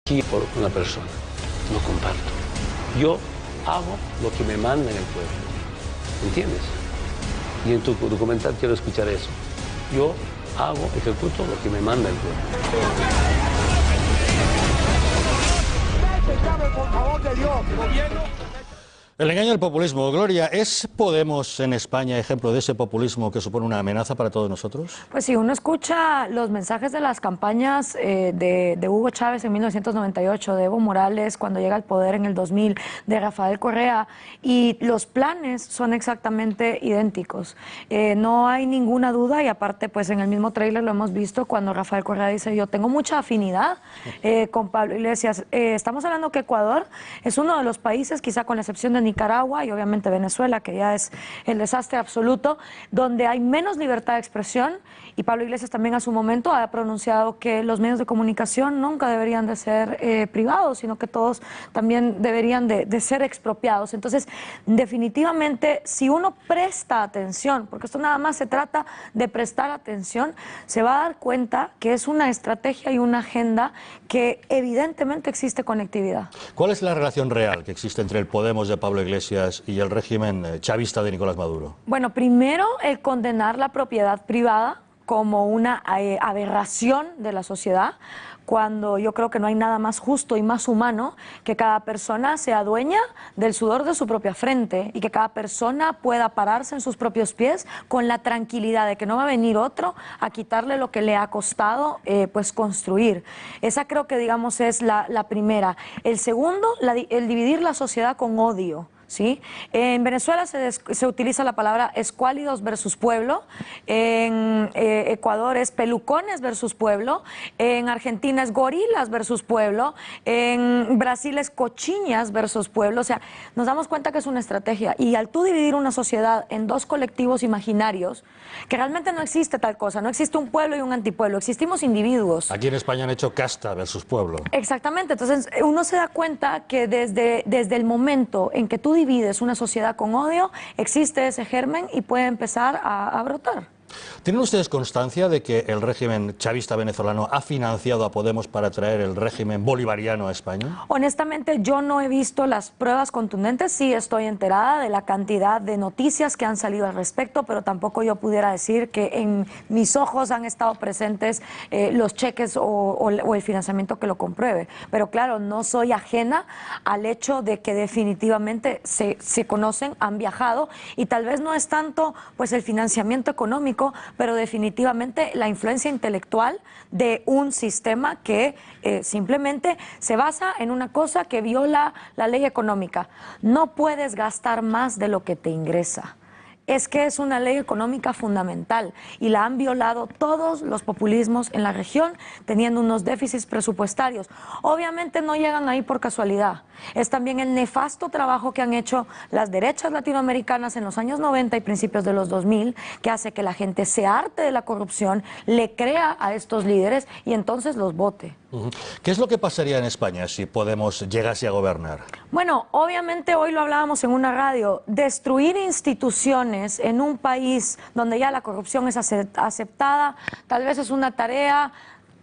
aquí por una persona, no comparto. Yo hago lo que me manda en el pueblo, ¿entiendes? Y en tu documental quiero escuchar eso. Yo ejecuto lo que me manda el pueblo. Por favor de Dios, gobierno. El engaño del populismo. Gloria, ¿es Podemos en España ejemplo de ese populismo que supone una amenaza para todos nosotros? Pues si uno escucha los mensajes de las campañas de Hugo Chávez en 1998, de Evo Morales cuando llega al poder en el 2000, de Rafael Correa, y los planes son exactamente idénticos. No hay ninguna duda, y aparte pues en el mismo tráiler lo hemos visto cuando Rafael Correa dice: yo tengo mucha afinidad con Pablo Iglesias. Estamos hablando que Ecuador es uno de los países, quizá con la excepción de Nicaragua y obviamente Venezuela, que ya es el desastre absoluto, donde hay menos libertad de expresión, y Pablo Iglesias también a su momento ha pronunciado que los medios de comunicación nunca deberían de ser privados, sino que todos también deberían de ser expropiados. Entonces, definitivamente, si uno presta atención, porque esto nada más se trata de prestar atención, se va a dar cuenta que es una estrategia y una agenda que evidentemente existe conectividad. ¿Cuál es la relación real que existe entre el Podemos de Pablo Iglesias y el régimen chavista de Nicolás Maduro? Bueno, primero, el condenar la propiedad privada como una aberración de la sociedad, cuando yo creo que no hay nada más justo y más humano que cada persona sea dueña del sudor de su propia frente y que cada persona pueda pararse en sus propios pies con la tranquilidad de que no va a venir otro a quitarle lo que le ha costado pues construir. Esa creo que digamos es la primera. El segundo, el dividir la sociedad con odio. ¿Sí? En Venezuela se utiliza la palabra escuálidos versus pueblo, en Ecuador es pelucones versus pueblo, en Argentina es gorilas versus pueblo, en Brasil es cochiñas versus pueblo. O sea, nos damos cuenta que es una estrategia, y al tú dividir una sociedad en dos colectivos imaginarios, que realmente no existe tal cosa, no existe un pueblo y un antipueblo, existimos individuos. Aquí en España han hecho casta versus pueblo. Exactamente, entonces uno se da cuenta que desde el momento en que tú divides una sociedad con odio, existe ese germen y puede empezar a brotar. ¿Tienen ustedes constancia de que el régimen chavista venezolano ha financiado a Podemos para traer el régimen bolivariano a España? Honestamente, yo no he visto las pruebas contundentes. Sí estoy enterada de la cantidad de noticias que han salido al respecto, pero tampoco yo pudiera decir que en mis ojos han estado presentes los cheques o el financiamiento que lo compruebe. Pero claro, no soy ajena al hecho de que definitivamente se conocen, han viajado, y tal vez no es tanto pues el financiamiento económico, pero definitivamente la influencia intelectual de un sistema que simplemente se basa en una cosa que viola la ley económica. No puedes gastar más de lo que te ingresa. Es que es una ley económica fundamental y la han violado todos los populismos en la región, teniendo unos déficits presupuestarios. Obviamente no llegan ahí por casualidad. Es también el nefasto trabajo que han hecho las derechas latinoamericanas en los años 90 y principios de los 2000, que hace que la gente se harte de la corrupción, le crea a estos líderes y entonces los vote. ¿Qué es lo que pasaría en España si Podemos llegase a gobernar? Bueno, obviamente hoy lo hablábamos en una radio, destruir instituciones en un país donde ya la corrupción es aceptada, tal vez es una tarea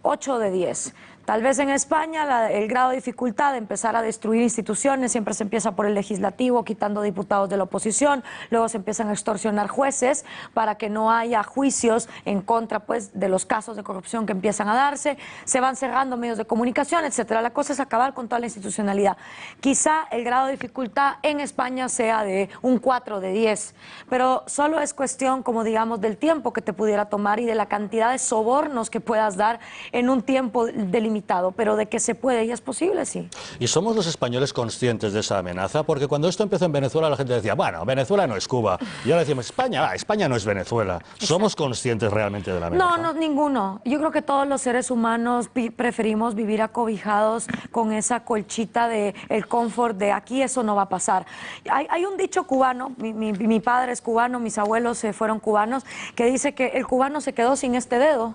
8 de 10. Tal vez en España el grado de dificultad de empezar a destruir instituciones siempre se empieza por el legislativo, quitando diputados de la oposición, luego se empiezan a extorsionar jueces para que no haya juicios en contra pues de los casos de corrupción que empiezan a darse, se van cerrando medios de comunicación, etcétera. La cosa es acabar con toda la institucionalidad. Quizá el grado de dificultad en España sea de un 4 de 10, pero solo es cuestión, como digamos, del tiempo que te pudiera tomar y de la cantidad de sobornos que puedas dar en un tiempo delimitado. Pero de que se puede y es posible, sí. ¿Y somos los españoles conscientes de esa amenaza? Porque cuando esto empezó en Venezuela la gente decía, bueno, Venezuela no es Cuba. Y ahora decimos, España no es Venezuela. Exacto. ¿Somos conscientes realmente de la amenaza? No, ninguno. Yo creo que todos los seres humanos preferimos vivir acobijados con esa colchita de el confort de aquí eso no va a pasar. Hay un dicho cubano, mi padre es cubano, mis abuelos fueron cubanos, que dice que el cubano se quedó sin este dedo.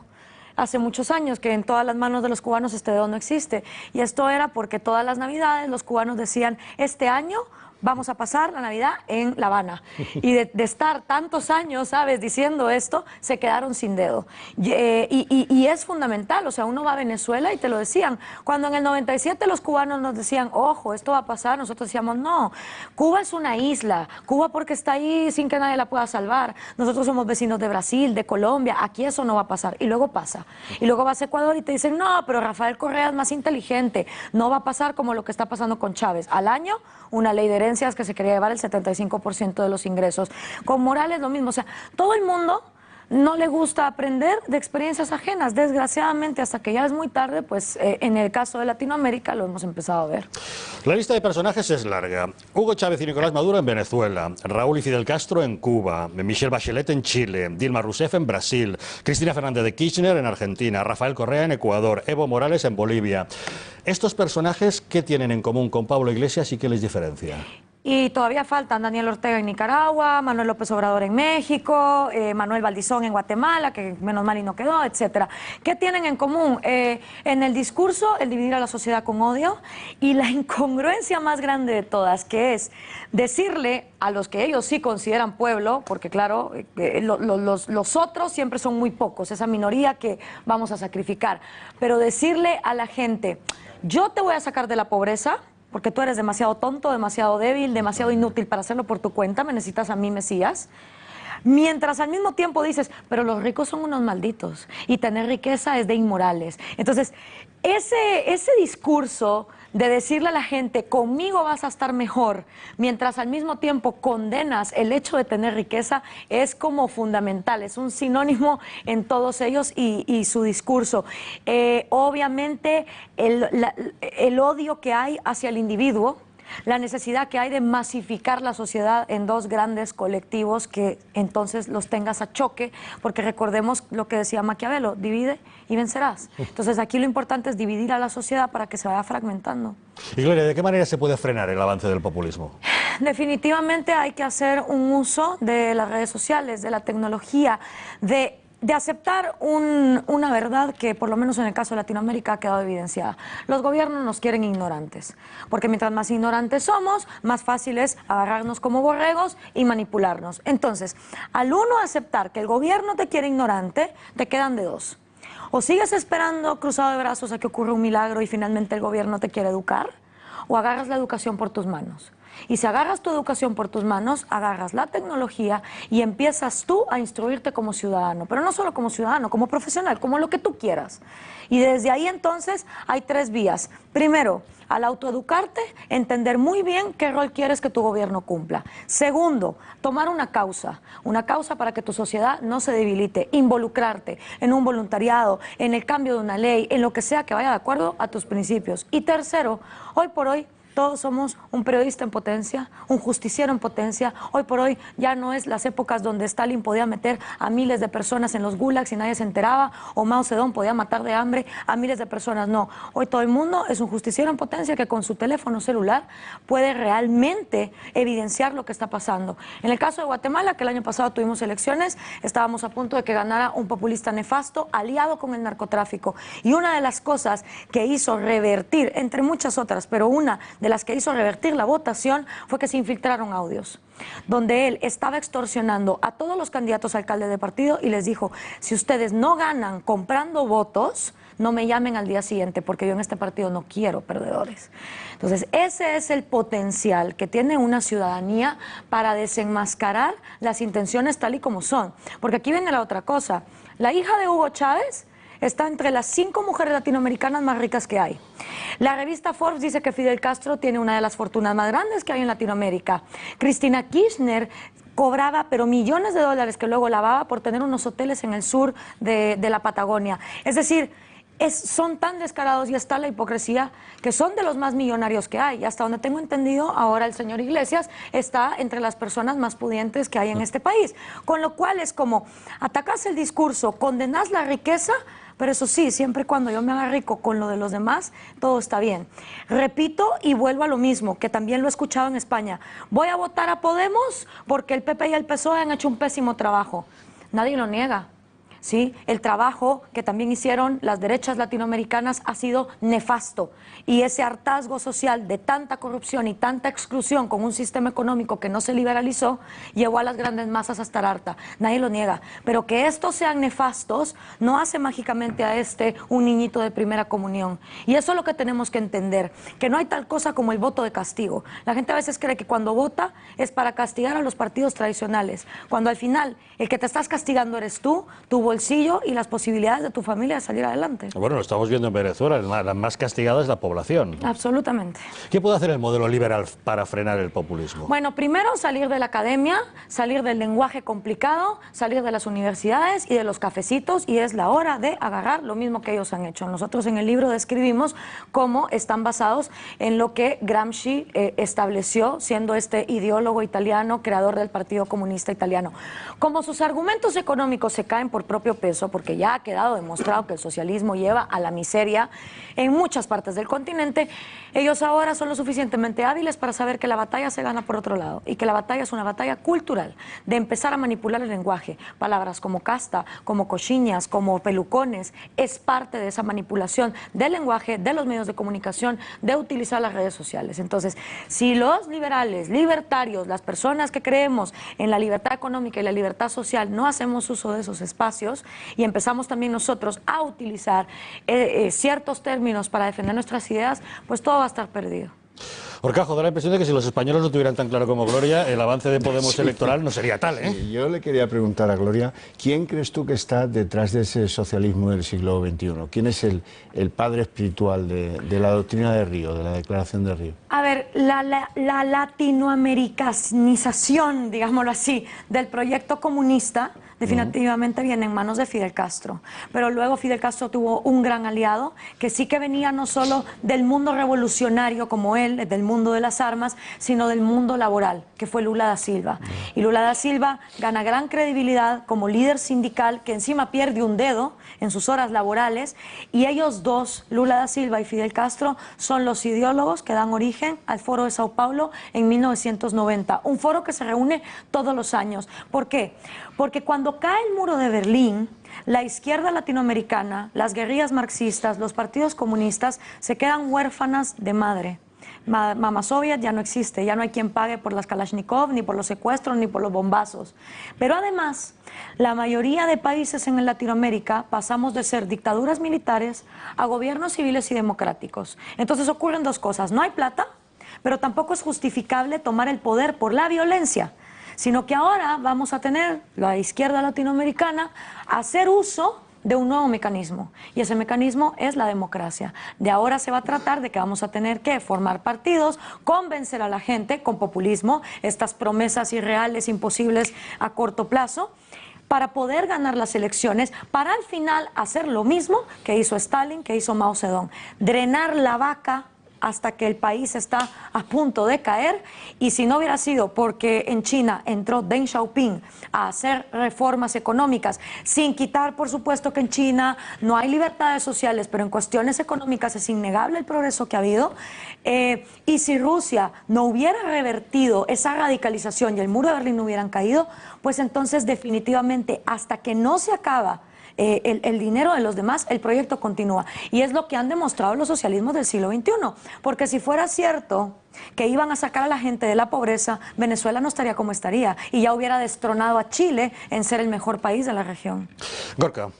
Hace muchos años que en todas las manos de los cubanos este dedo no existe. Y esto era porque todas las navidades los cubanos decían, este año vamos a pasar la Navidad en La Habana. Y de estar tantos años, ¿sabes?, diciendo esto, se quedaron sin dedo. Y es fundamental, o sea, uno va a Venezuela y te lo decían. Cuando en el 97 los cubanos nos decían, ojo, esto va a pasar, nosotros decíamos, no, Cuba es una isla, Cuba porque está ahí sin que nadie la pueda salvar. Nosotros somos vecinos de Brasil, de Colombia, aquí eso no va a pasar. Y luego pasa. Y luego vas a Ecuador y te dicen, no, pero Rafael Correa es más inteligente, no va a pasar como lo que está pasando con Chávez. Al año, una ley de herencias que se quería llevar el 75% de los ingresos. Con Morales lo mismo, o sea, todo el mundo no le gusta aprender de experiencias ajenas. Desgraciadamente, hasta que ya es muy tarde, pues en el caso de Latinoamérica lo hemos empezado a ver. La lista de personajes es larga. Hugo Chávez y Nicolás Maduro en Venezuela, Raúl y Fidel Castro en Cuba, Michelle Bachelet en Chile, Dilma Rousseff en Brasil, Cristina Fernández de Kirchner en Argentina, Rafael Correa en Ecuador, Evo Morales en Bolivia. ¿Estos personajes qué tienen en común con Pablo Iglesias y qué les diferencia? Y todavía faltan Daniel Ortega en Nicaragua, Manuel López Obrador en México, Manuel Valdizón en Guatemala, que menos mal y no quedó, etcétera. ¿Qué tienen en común? En el discurso, el dividir a la sociedad con odio y la incongruencia más grande de todas, que es decirle a los que ellos sí consideran pueblo, porque claro, los otros siempre son muy pocos, esa minoría que vamos a sacrificar, pero decirle a la gente, yo te voy a sacar de la pobreza, porque tú eres demasiado tonto, demasiado débil, demasiado inútil para hacerlo por tu cuenta, me necesitas a mí, Mesías. Mientras al mismo tiempo dices, pero los ricos son unos malditos y tener riqueza es de inmorales. Entonces, ese discurso de decirle a la gente, conmigo vas a estar mejor, mientras al mismo tiempo condenas el hecho de tener riqueza, es como fundamental, es un sinónimo en todos ellos y su discurso. Obviamente, el odio que hay hacia el individuo, la necesidad que hay de masificar la sociedad en dos grandes colectivos que entonces los tengas a choque, porque recordemos lo que decía Maquiavelo, divide y vencerás. Entonces aquí lo importante es dividir a la sociedad para que se vaya fragmentando. Y Gloria, ¿de qué manera se puede frenar el avance del populismo? Definitivamente hay que hacer un uso de las redes sociales, de la tecnología, de aceptar una verdad que por lo menos en el caso de Latinoamérica ha quedado evidenciada. Los gobiernos nos quieren ignorantes, porque mientras más ignorantes somos, más fácil es agarrarnos como borregos y manipularnos. Entonces, al uno aceptar que el gobierno te quiere ignorante, te quedan de dos. O sigues esperando cruzado de brazos a que ocurra un milagro y finalmente el gobierno te quiere educar, o agarras la educación por tus manos. Y si agarras tu educación por tus manos, agarras la tecnología y empiezas tú a instruirte como ciudadano, pero no solo como ciudadano, como profesional, como lo que tú quieras. Y desde ahí entonces hay tres vías. Primero, al autoeducarte, entender muy bien qué rol quieres que tu gobierno cumpla. Segundo, tomar una causa para que tu sociedad no se debilite, involucrarte en un voluntariado, en el cambio de una ley, en lo que sea que vaya de acuerdo a tus principios. Y tercero, hoy por hoy, todos somos un periodista en potencia, un justiciero en potencia. Hoy por hoy ya no es las épocas donde Stalin podía meter a miles de personas en los gulags y nadie se enteraba, o Mao Zedong podía matar de hambre a miles de personas. No, hoy todo el mundo es un justiciero en potencia que con su teléfono celular puede realmente evidenciar lo que está pasando. En el caso de Guatemala, que el año pasado tuvimos elecciones, estábamos a punto de que ganara un populista nefasto aliado con el narcotráfico. Y una de las cosas que hizo revertir, entre muchas otras, pero una de las que hizo revertir la votación fue que se infiltraron audios donde él estaba extorsionando a todos los candidatos a alcalde de partido y les dijo, si ustedes no ganan comprando votos, no me llamen al día siguiente porque yo en este partido no quiero perdedores. Entonces ese es el potencial que tiene una ciudadanía para desenmascarar las intenciones tal y como son, porque aquí viene la otra cosa. La hija de Hugo Chávez está entre las 5 mujeres latinoamericanas más ricas que hay. La revista Forbes dice que Fidel Castro tiene una de las fortunas más grandes que hay en Latinoamérica. Cristina Kirchner cobraba pero millones de dólares que luego lavaba por tener unos hoteles en el sur de la Patagonia. Es decir, son tan descarados y está la hipocresía que son de los más millonarios que hay. Y hasta donde tengo entendido, ahora el señor Iglesias está entre las personas más pudientes que hay en este país. Con lo cual es como, atacas el discurso, condenas la riqueza, pero eso sí, siempre y cuando yo me haga rico con lo de los demás, todo está bien. Repito y vuelvo a lo mismo, que también lo he escuchado en España. Voy a votar a Podemos porque el PP y el PSOE han hecho un pésimo trabajo. Nadie lo niega. ¿sí? El trabajo que también hicieron las derechas latinoamericanas ha sido nefasto, y ese hartazgo social de tanta corrupción y tanta exclusión con un sistema económico que no se liberalizó llevó a las grandes masas a estar harta. Nadie lo niega, pero que estos sean nefastos no hace mágicamente a un niñito de primera comunión, y eso es lo que tenemos que entender, que no hay tal cosa como el voto de castigo. La gente a veces cree que cuando vota es para castigar a los partidos tradicionales, cuando al final el que te estás castigando eres tú, tu bolsillo y las posibilidades de tu familia de salir adelante. Bueno, lo estamos viendo en Venezuela, la más castigada es la población. Absolutamente. ¿Qué puede hacer el modelo liberal para frenar el populismo? Bueno, primero salir de la academia, salir del lenguaje complicado, salir de las universidades y de los cafecitos, y es la hora de agarrar lo mismo que ellos han hecho. Nosotros en el libro describimos cómo están basados en lo que Gramsci estableció, siendo este ideólogo italiano, creador del Partido Comunista Italiano. Como sus argumentos económicos se caen por propio peso, porque ya ha quedado demostrado que el socialismo lleva a la miseria en muchas partes del continente, ellos ahora son lo suficientemente hábiles para saber que la batalla se gana por otro lado, y que la batalla es una batalla cultural, de empezar a manipular el lenguaje. Palabras como casta, como cochiñas, como pelucones, es parte de esa manipulación del lenguaje, de los medios de comunicación, de utilizar las redes sociales. Entonces, si los liberales, libertarios, las personas que creemos en la libertad económica y la libertad social no hacemos uso de esos espacios y empezamos también nosotros a utilizar ciertos términos para defender nuestras ideas, pues todo va a estar perdido. Horcajo, da la impresión de que si los españoles no tuvieran tan claro como Gloria, el avance de Podemos electoral no sería tal, ¿eh? Sí, yo le quería preguntar a Gloria, ¿quién crees tú que está detrás de ese socialismo del siglo XXI? ¿Quién es el padre espiritual de la doctrina de Río, de la Declaración de Río? A ver, la latinoamericanización, digámoslo así, del proyecto comunista definitivamente viene en manos de Fidel Castro, pero luego Fidel Castro tuvo un gran aliado que sí que venía no solo del mundo revolucionario como él, del mundo de las armas, sino del mundo laboral, que fue Lula da Silva. Y Lula da Silva gana gran credibilidad como líder sindical, que encima pierde un dedo en sus horas laborales, y ellos dos, Lula da Silva y Fidel Castro, son los ideólogos que dan origen al Foro de Sao Paulo en 1990, un foro que se reúne todos los años. ¿Por qué? Porque cuando cae el muro de Berlín, la izquierda latinoamericana, las guerrillas marxistas, los partidos comunistas se quedan huérfanas de madre. Mamá Soviet ya no existe, ya no hay quien pague por las Kalashnikov, ni por los secuestros, ni por los bombazos. Pero además, la mayoría de países en Latinoamérica pasamos de ser dictaduras militares a gobiernos civiles y democráticos. Entonces ocurren dos cosas: no hay plata, pero tampoco es justificable tomar el poder por la violencia, sino que ahora vamos a tener, la izquierda latinoamericana, hacer uso de un nuevo mecanismo, y ese mecanismo es la democracia. De ahora se va a tratar de que vamos a tener que formar partidos, convencer a la gente con populismo, estas promesas irreales, imposibles a corto plazo, para poder ganar las elecciones, para al final hacer lo mismo que hizo Stalin, que hizo Mao Zedong: drenar la vaca hasta que el país está a punto de caer. Y si no hubiera sido porque en China entró Deng Xiaoping a hacer reformas económicas, sin quitar, por supuesto, que en China no hay libertades sociales, pero en cuestiones económicas es innegable el progreso que ha habido, y si Rusia no hubiera revertido esa radicalización y el muro de Berlín no hubieran caído, pues entonces definitivamente hasta que no se acaba el dinero de los demás, el proyecto continúa. Y es lo que han demostrado los socialismos del siglo XXI. Porque si fuera cierto que iban a sacar a la gente de la pobreza, Venezuela no estaría como estaría, y ya hubiera destronado a Chile en ser el mejor país de la región. Gorka.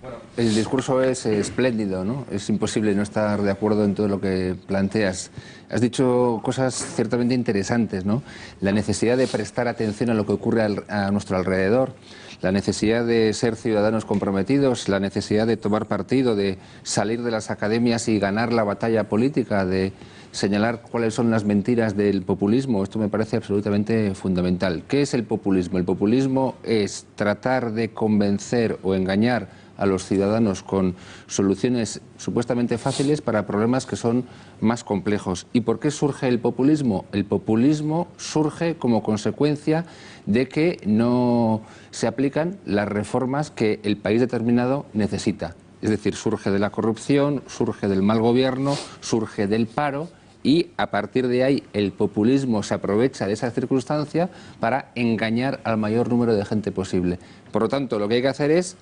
Bueno, el discurso es espléndido, ¿no? Es imposible no estar de acuerdo en todo lo que planteas. Has dicho cosas ciertamente interesantes, ¿no? La necesidad de prestar atención a lo que ocurre a nuestro alrededor, la necesidad de ser ciudadanos comprometidos, la necesidad de tomar partido, de salir de las academias y ganar la batalla política, de señalar cuáles son las mentiras del populismo. Esto me parece absolutamente fundamental. ¿Qué es el populismo? El populismo es tratar de convencer o engañar a los ciudadanos con soluciones supuestamente fáciles para problemas que son más complejos. ¿Y por qué surge el populismo? El populismo surge como consecuencia de que no se aplican las reformas que el país determinado necesita. Es decir, surge de la corrupción, surge del mal gobierno, surge del paro, y a partir de ahí el populismo se aprovecha de esa circunstancia para engañar al mayor número de gente posible. Por lo tanto, lo que hay que hacer es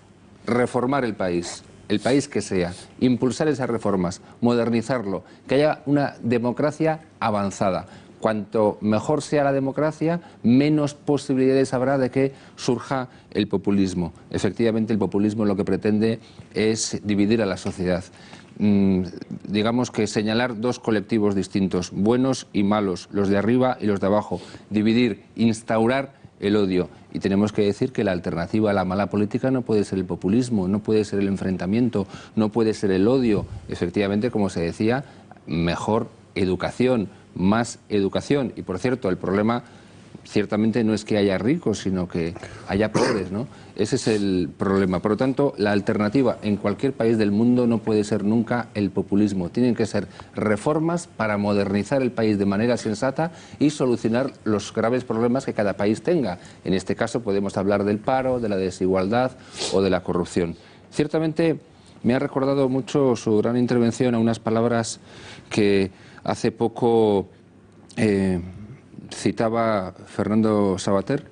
reformar el país que sea, impulsar esas reformas, modernizarlo, que haya una democracia avanzada. Cuanto mejor sea la democracia, menos posibilidades habrá de que surja el populismo. Efectivamente, el populismo lo que pretende es dividir a la sociedad. Digamos que señalar dos colectivos distintos, buenos y malos, los de arriba y los de abajo, dividir, instaurar el odio. Y tenemos que decir que la alternativa a la mala política no puede ser el populismo, no puede ser el enfrentamiento, no puede ser el odio. Efectivamente, como se decía, mejor educación, más educación. Y por cierto, el problema ciertamente no es que haya ricos, sino que haya pobres, ¿no? Ese es el problema. Por lo tanto, la alternativa en cualquier país del mundo no puede ser nunca el populismo. Tienen que ser reformas para modernizar el país de manera sensata y solucionar los graves problemas que cada país tenga. En este caso podemos hablar del paro, de la desigualdad o de la corrupción. Ciertamente me ha recordado mucho su gran intervención a unas palabras que hace poco citaba Fernando Savater,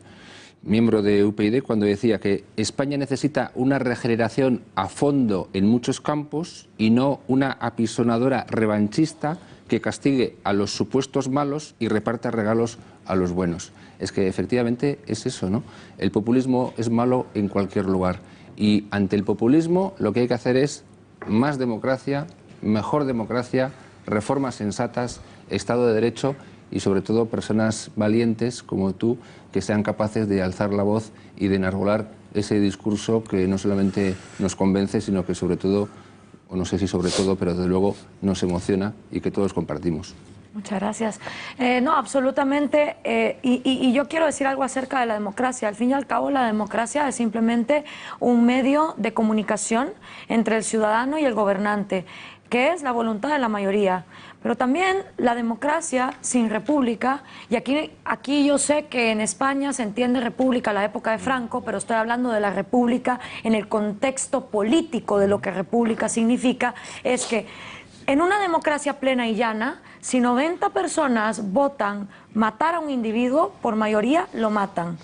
miembro de UPyD, cuando decía que España necesita una regeneración a fondo en muchos campos y no una apisonadora revanchista que castigue a los supuestos malos y reparta regalos a los buenos. Es que efectivamente es eso, ¿no? El populismo es malo en cualquier lugar y ante el populismo lo que hay que hacer es más democracia, mejor democracia, reformas sensatas, Estado de Derecho y sobre todo personas valientes como tú que sean capaces de alzar la voz y de enarbolar ese discurso que no solamente nos convence, sino que sobre todo, o no sé si sobre todo, pero desde luego nos emociona y que todos compartimos. Muchas gracias. No, absolutamente. Y yo quiero decir algo acerca de la democracia. Al fin y al cabo, la democracia es simplemente un medio de comunicación entre el ciudadano y el gobernante, que es la voluntad de la mayoría. Pero también la democracia sin república, y aquí yo sé que en España se entiende república a la época de Franco, pero estoy hablando de la república en el contexto político de lo que república significa, es que en una democracia plena y llana, si 90 personas votan matar a un individuo, por mayoría lo matan.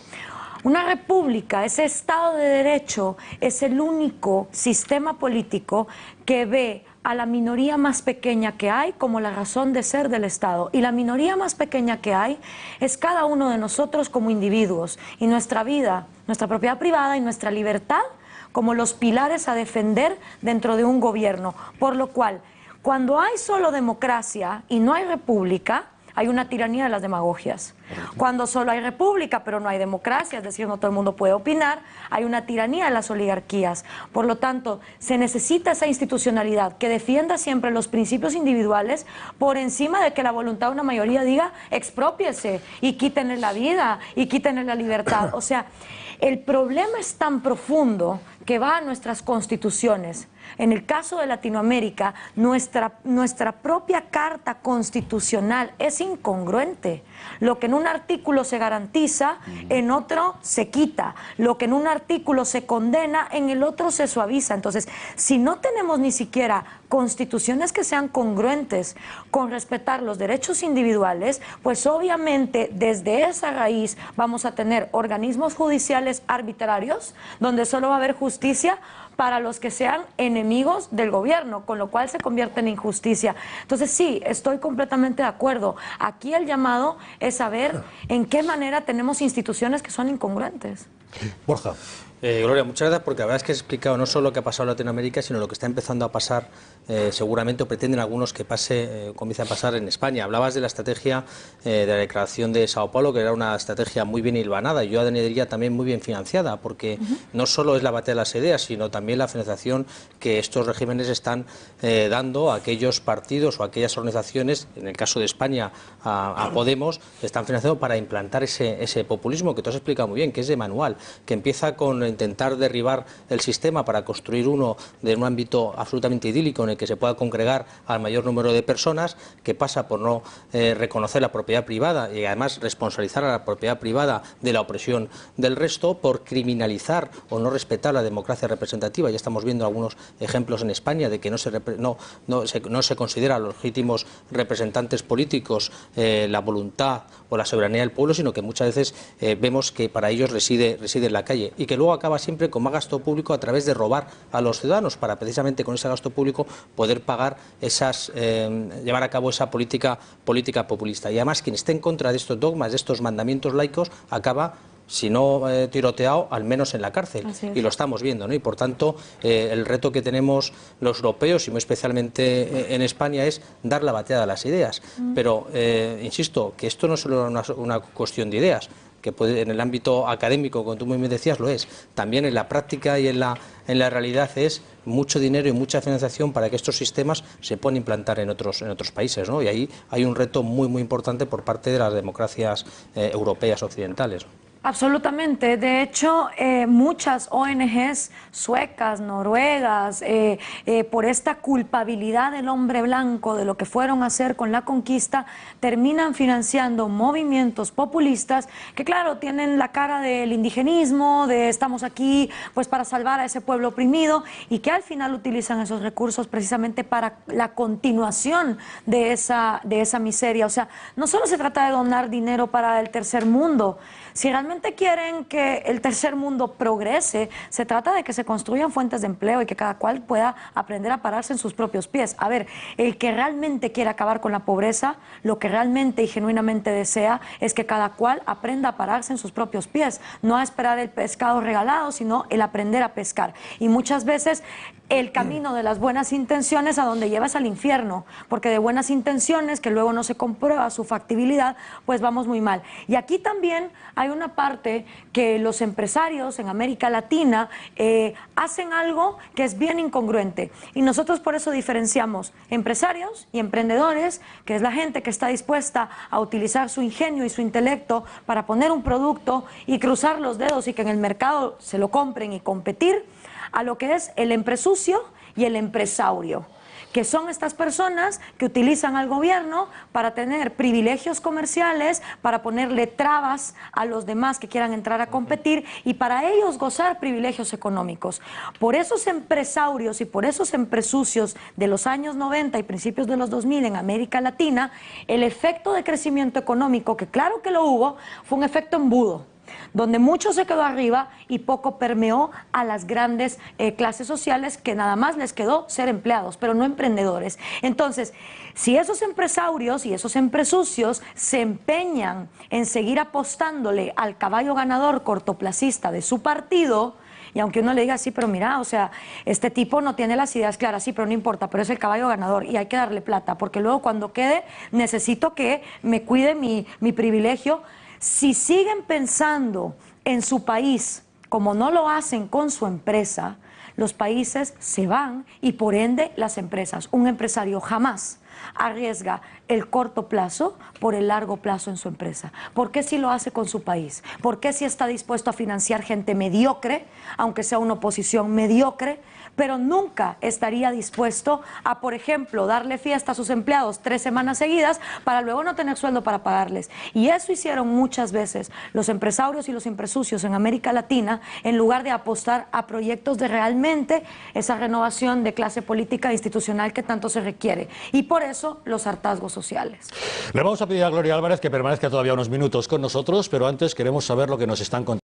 Una república, ese Estado de Derecho, es el único sistema político que ve a la minoría más pequeña que hay como la razón de ser del Estado. Y la minoría más pequeña que hay es cada uno de nosotros como individuos. Y nuestra vida, nuestra propiedad privada y nuestra libertad como los pilares a defender dentro de un gobierno. Por lo cual, cuando hay solo democracia y no hay república, hay una tiranía de las demagogias. Cuando solo hay república pero no hay democracia, es decir, no todo el mundo puede opinar, hay una tiranía de las oligarquías. Por lo tanto, se necesita esa institucionalidad que defienda siempre los principios individuales por encima de que la voluntad de una mayoría diga exprópiese y quítenle la vida y quítenle la libertad. O sea, el problema es tan profundo que va a nuestras constituciones. En el caso de Latinoamérica, nuestra propia Carta Constitucional es incongruente. Lo que en un artículo se garantiza, en otro se quita. Lo que en un artículo se condena, en el otro se suaviza. Entonces, si no tenemos ni siquiera constituciones que sean congruentes con respetar los derechos individuales, pues obviamente desde esa raíz vamos a tener organismos judiciales arbitrarios, donde solo va a haber justicia para los que sean enemigos del gobierno, con lo cual se convierte en injusticia. Entonces sí, estoy completamente de acuerdo. Aquí el llamado es saber en qué manera tenemos instituciones que son incongruentes. Borja. Gloria, muchas gracias, porque la verdad es que has explicado no solo lo que ha pasado en Latinoamérica, sino lo que está empezando a pasar, seguramente, o pretenden algunos que pase, comience a pasar en España. Hablabas de la estrategia de la declaración de Sao Paulo, que era una estrategia muy bien hilvanada, y yo añadiría también muy bien financiada, porque no solo es la batalla de las ideas, sino también la financiación que estos regímenes están dando a aquellos partidos o a aquellas organizaciones, en el caso de España a Podemos, están financiando para implantar ese populismo que tú has explicado muy bien, que es de manual, que empieza con intentar derribar el sistema para construir uno de un ámbito absolutamente idílico en el que se pueda congregar al mayor número de personas, que pasa por no reconocer la propiedad privada y además responsabilizar a la propiedad privada de la opresión del resto, por criminalizar o no respetar la democracia representativa. Ya estamos viendo algunos ejemplos en España de que no se considera a los legítimos representantes políticos la voluntad o la soberanía del pueblo, sino que muchas veces vemos que para ellos reside reside en la calle y que luego acaba siempre con más gasto público a través de robar a los ciudadanos para precisamente con ese gasto público poder pagar llevar a cabo esa política populista. Y además quien esté en contra de estos dogmas, de estos mandamientos laicos, acaba, si no tiroteado, al menos en la cárcel. Y lo estamos viendo, ¿no? Y por tanto, el reto que tenemos los europeos, y muy especialmente en España, es dar la bateada a las ideas. Pero, insisto, que esto no es solo una cuestión de ideas, que en el ámbito académico, como tú me decías, lo es. También en la práctica y en la realidad es mucho dinero y mucha financiación para que estos sistemas se puedan implantar en otros países, ¿no? Y ahí hay un reto muy, muy importante por parte de las democracias europeas occidentales. Absolutamente. De hecho, muchas ONGs suecas, noruegas, por esta culpabilidad del hombre blanco de lo que fueron a hacer con la conquista, terminan financiando movimientos populistas que, claro, tienen la cara del indigenismo, de estamos aquí pues para salvar a ese pueblo oprimido, y que al final utilizan esos recursos precisamente para la continuación de esa miseria. O sea, no solo se trata de donar dinero para el tercer mundo. Si realmente quieren que el tercer mundo progrese, se trata de que se construyan fuentes de empleo y que cada cual pueda aprender a pararse en sus propios pies. A ver, el que realmente quiere acabar con la pobreza, lo que realmente y genuinamente desea es que cada cual aprenda a pararse en sus propios pies, no a esperar el pescado regalado, sino el aprender a pescar. Y muchas veces el camino de las buenas intenciones a donde llevas al infierno, porque de buenas intenciones que luego no se comprueba su factibilidad, pues vamos muy mal. Y aquí también hay una parte que los empresarios en América Latina hacen algo que es bien incongruente, y nosotros por eso diferenciamos empresarios y emprendedores, que es la gente que está dispuesta a utilizar su ingenio y su intelecto para poner un producto y cruzar los dedos y que en el mercado se lo compren y competir, a lo que es el empresucio y el empresaurio, que son estas personas que utilizan al gobierno para tener privilegios comerciales, para ponerle trabas a los demás que quieran entrar a competir y para ellos gozar privilegios económicos. Por esos empresarios y por esos empresucios de los años 90 y principios de los 2000 en América Latina, el efecto de crecimiento económico, que claro que lo hubo, fue un efecto embudo, donde mucho se quedó arriba y poco permeó a las grandes clases sociales, que nada más les quedó ser empleados, pero no emprendedores. Entonces, si esos empresarios y esos empresucios se empeñan en seguir apostándole al caballo ganador cortoplacista de su partido, y aunque uno le diga, sí, pero mira, o sea, este tipo no tiene las ideas claras, sí, pero no importa, pero es el caballo ganador y hay que darle plata, porque luego cuando quede necesito que me cuide mi privilegio. Si siguen pensando en su país como no lo hacen con su empresa, los países se van y por ende las empresas. Un empresario jamás arriesga el corto plazo por el largo plazo en su empresa. ¿Por qué si lo hace con su país? ¿Por qué si está dispuesto a financiar gente mediocre, aunque sea una oposición mediocre, pero nunca estaría dispuesto a, por ejemplo, darle fiesta a sus empleados 3 semanas seguidas para luego no tener sueldo para pagarles? Y eso hicieron muchas veces los empresarios y los empresucios en América Latina, en lugar de apostar a proyectos de realmente esa renovación de clase política e institucional que tanto se requiere. Y por eso los hartazgos sociales. Le vamos a pedir a Gloria Álvarez que permanezca todavía unos minutos con nosotros, pero antes queremos saber lo que nos están contando.